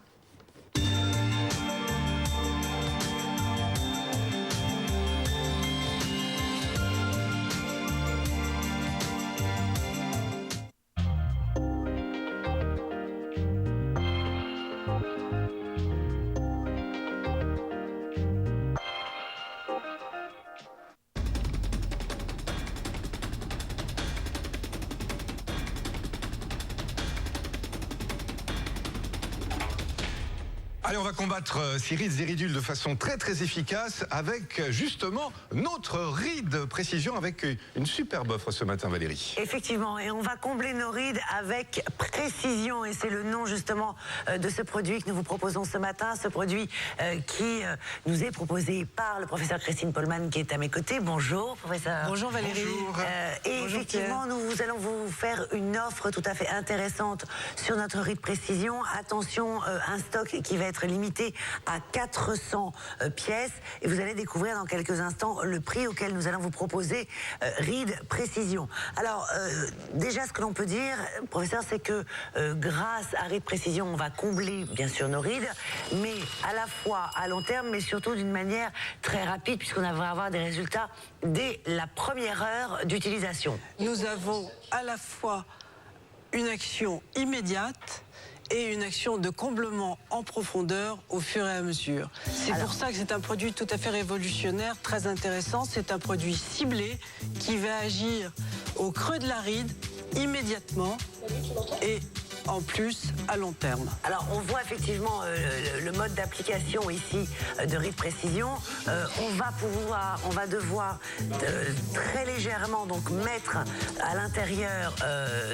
Allez, on va combattre ces rides et ridules de façon très très efficace avec justement notre ride précision avec une superbe offre ce matin, Valérie. Effectivement, et on va combler nos rides avec précision, et c'est le nom justement de ce produit que nous vous proposons ce matin, ce produit qui nous est proposé par le professeur Christine Pohlmann qui est à mes côtés. Bonjour professeur. Bonjour Valérie. Bonjour. Et bonjour effectivement, nous allons vous faire une offre tout à fait intéressante sur notre ride précision. Attention, un stock qui va être limité à 400 pièces, et vous allez découvrir dans quelques instants le prix auquel nous allons vous proposer ride précision. Alors déjà, ce que l'on peut dire, professeur, c'est que grâce à ride précision, on va combler bien sûr nos rides, mais à la fois à long terme, mais surtout d'une manière très rapide, puisqu'on va avoir des résultats dès la première heure d'utilisation. Nous avons à la fois une action immédiate et une action de comblement en profondeur au fur et à mesure. C'est pour ça que c'est un produit tout à fait révolutionnaire, très intéressant. C'est un produit ciblé qui va agir au creux de la ride immédiatement et en plus à long terme. Alors on voit effectivement le mode d'application ici de Ride Précision. On va devoir très légèrement donc mettre à l'intérieur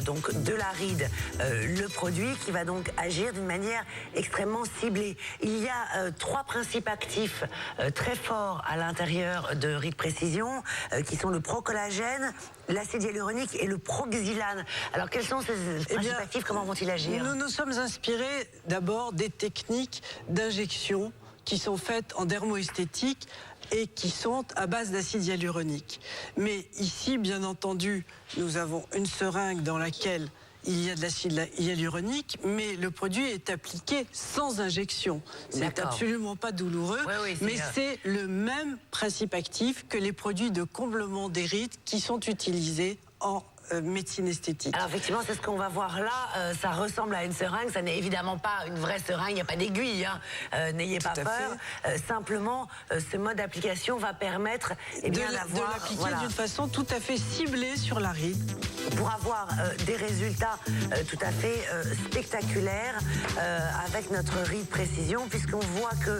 donc de la ride le produit qui va donc agir d'une manière extrêmement ciblée. Il y a 3 principes actifs très forts à l'intérieur de Ride Précision qui sont le procollagène, l'acide hyaluronique et le proxylane. Alors quels sont ces principes actifs? Comment vont-ils agir? Nous nous sommes inspirés d'abord des techniques d'injection qui sont faites en dermoesthétique et qui sont à base d'acide hyaluronique. Mais ici, bien entendu, nous avons une seringue dans laquelle il y a de l'acide hyaluronique, mais le produit est appliqué sans injection. C'est absolument pas douloureux, mais c'est le même principe actif que les produits de comblement des rides qui sont utilisés en médecine esthétique. Alors effectivement, c'est ce qu'on va voir là. Ça ressemble à une seringue. Ça n'est évidemment pas une vraie seringue. Il n'y a pas d'aiguille. Hein. N'ayez pas peur. Simplement, ce mode d'application va permettre de l'appliquer d'une façon tout à fait ciblée sur la ride. Pour avoir des résultats tout à fait spectaculaires avec notre Ride Précision, puisqu'on voit que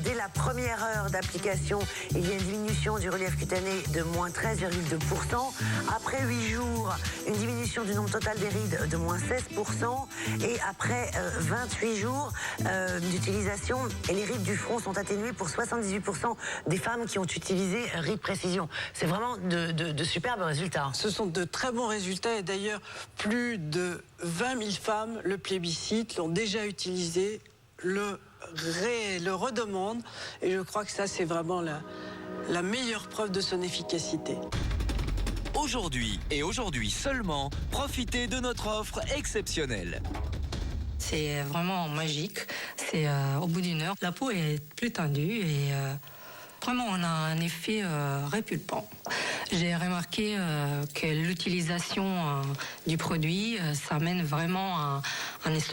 dès la première heure d'application, il y a une diminution du relief cutané de moins 13,2%. Après 8 jours, une diminution du nombre total des rides de moins 16%. Et après 28 jours d'utilisation, et les rides du front sont atténuées pour 78% des femmes qui ont utilisé Ride Précision. C'est vraiment de superbes résultats. Ce sont de très bons résultats. Et d'ailleurs, plus de 20 000 femmes le plébiscitent, l'ont déjà utilisé, le redemandent. Et je crois que ça, c'est vraiment la meilleure preuve de son efficacité. Aujourd'hui, et aujourd'hui seulement, profitez de notre offre exceptionnelle. C'est vraiment magique. C'est au bout d'une heure, la peau est plus tendue et vraiment on a un effet répulpant. J'ai remarqué que l'utilisation du produit, ça amène vraiment un estomac